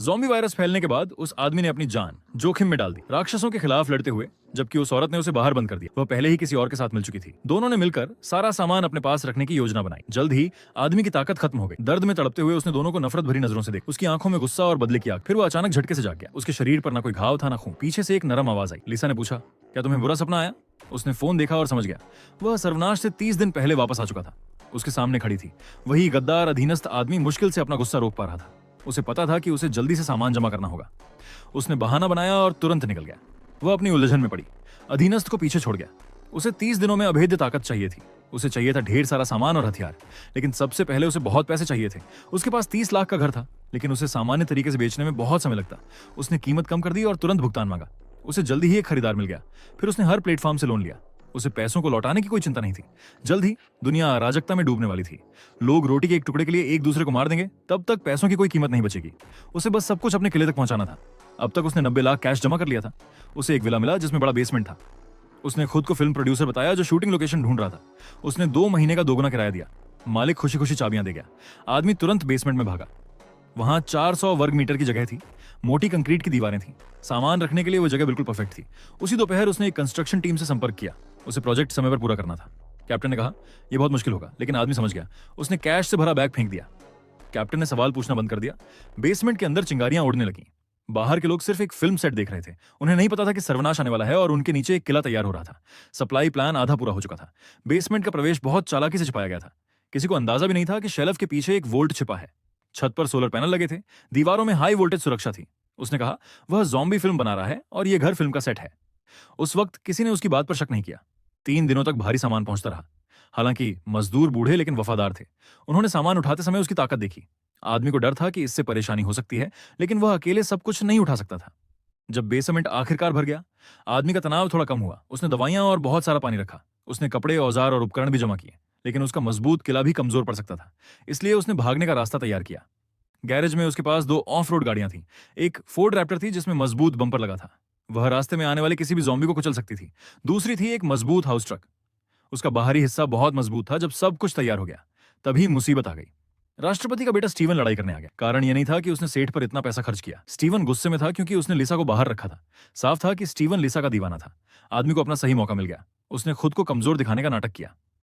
Zombie virus फैलने के बाद उस आदमी ने अपनी जान जोखिम में डाल दी राक्षसों के खिलाफ लड़ते हुए, जबकि उस औरत ने उसे बाहर बंद कर दिया। वह पहले ही किसी और के साथ मिल चुकी थी। दोनों ने मिलकर सारा सामान अपने पास रखने की योजना बनाई। जल्द ही आदमी की ताकत खत्म हो गई। दर्द में तड़पते हुए उसने दोनों को नफरत भरी नजरों से देखा। उसकी आंखों में गुस्सा और बदले की आग। फिर वो अचानक झटके से जाग गया। उसके शरीर पर ना कोई घाव था ना खून। पीछे से एक नरम आवाज आई। लिसा ने पूछा, क्या तुम्हें बुरा सपना आया? उसने फोन देखा और समझ गया। वह सर्वनाश से 30 दिन पहले वापस आ चुका था। उसके सामने खड़ी थी वही गद्दार अधीनस्थ आदमी। मुश्किल से अपना गुस्सा रोक पा रहा था। उसे पता था कि उसे जल्दी से सामान जमा करना होगा। उसने बहाना बनाया और तुरंत निकल गया। वह अपनी उलझन में पड़ी, अधीनस्थ को पीछे छोड़ गया। उसे 30 दिनों में अभेद्य ताकत चाहिए थी। उसे चाहिए था ढेर सारा सामान और हथियार, लेकिन सबसे पहले उसे बहुत पैसे चाहिए थे। उसके पास 30 लाख का घर था, लेकिन उसे सामान्य तरीके से बेचने में बहुत समय लगता। उसने कीमत कम कर दी और तुरंत भुगतान मांगा। उसे जल्दी ही एक खरीदार मिल गया। फिर उसने हर प्लेटफॉर्म से लोन लिया। उसे पैसों को लौटाने की कोई चिंता नहीं थी। जल्द ही दुनिया अराजकता में डूबने वाली थी। लोग रोटी के एक टुकड़े के लिए एक दूसरे को मार देंगे, तब तक पैसों की कोई कीमत नहीं बचेगी। उसे बस सब कुछ अपने किले तक पहुंचाना था। अब तक उसने 90 लाख कैश जमा कर लिया था। उसे एक विला मिला जिसमें बड़ा बेसमेंट था। उसने खुद को फिल्म प्रोड्यूसर बताया जो शूटिंग लोकेशन ढूंढ रहा था। उसने 2 महीने का दोगुना किराया दिया। मालिक खुशी खुशी चाबियां दे गया। आदमी तुरंत बेसमेंट में भागा। वहां 400 वर्ग मीटर की जगह थी। मोटी कंक्रीट की दीवारें थी। सामान रखने के लिए वो जगह बिल्कुल परफेक्ट थी। उसी दोपहर उसने एक कंस्ट्रक्शन टीम से संपर्क किया। उसे प्रोजेक्ट समय पर पूरा करना था। कैप्टन ने कहा, यह बहुत मुश्किल होगा, लेकिन आदमी समझ गया। उसने कैश से भरा बैग फेंक दिया। कैप्टन ने सवाल पूछना बंद कर दिया। बेसमेंट के अंदर चिंगारियां उड़ने लगीं। बाहर के लोग सिर्फ एक फिल्म सेट देख रहे थे। उन्हें नहीं पता था कि सर्वनाश आने वाला है और उनके नीचे एक किला तैयार हो रहा था। सप्लाई प्लान आधा पूरा हो चुका था। बेसमेंट का प्रवेश बहुत चालाकी से छिपाया गया था। किसी को अंदाजा भी नहीं था कि शेल्फ के पीछे एक वोल्ट छिपा है। छत पर सोलर पैनल लगे थे। दीवारों में हाई वोल्टेज सुरक्षा थी। उसने कहा, वह ज़ॉम्बी फिल्म बना रहा है और यह घर फिल्म का सेट है। उस वक्त किसी ने उसकी बात पर शक नहीं किया। 3 दिनों तक भारी सामान पहुंचता रहा। हालांकि मजदूर बूढ़े लेकिन वफादार थे। उन्होंने सामान उठाते समय उसकी ताकत देखी। आदमी को डर था कि इससे परेशानी हो सकती है, लेकिन वह अकेले सब कुछ नहीं उठा सकता था। जब बेसमेंट आखिरकार भर गया, आदमी का तनाव थोड़ा कम हुआ। उसने दवाइयां और बहुत सारा पानी रखा। उसने कपड़े, औजार और उपकरण भी जमा किए, लेकिन उसका मजबूत किला भी कमजोर पड़ सकता था। इसलिए उसने भागने का रास्ता तैयार किया। गैरेज में उसके पास 2 ऑफ रोड गाड़ियां थीं। एक फोर्ड रैप्टर थी जिसमें मजबूत बम्पर लगा था। वह रास्ते में आने वाले किसी भी ज़ॉम्बी को कुचल सकती थी। दूसरी थी एक मजबूत हाउस ट्रक। उसका बाहरी हिस्सा बहुत मजबूत था। जब सब कुछ तैयार हो गया, तभी मुसीबत आ गई। राष्ट्रपति का बेटा स्टीवन लड़ाई करने आ गया। कारण यह नहीं था कि उसने सेठ पर इतना पैसा खर्च किया। स्टीवन गुस्से में था क्योंकि उसने लिसा को बाहर रखा था। साफ था कि स्टीवन लिसा का दीवाना था। आदमी को अपना सही मौका मिल गया। उसने खुद को कमजोर दिखाने का नाटक किया।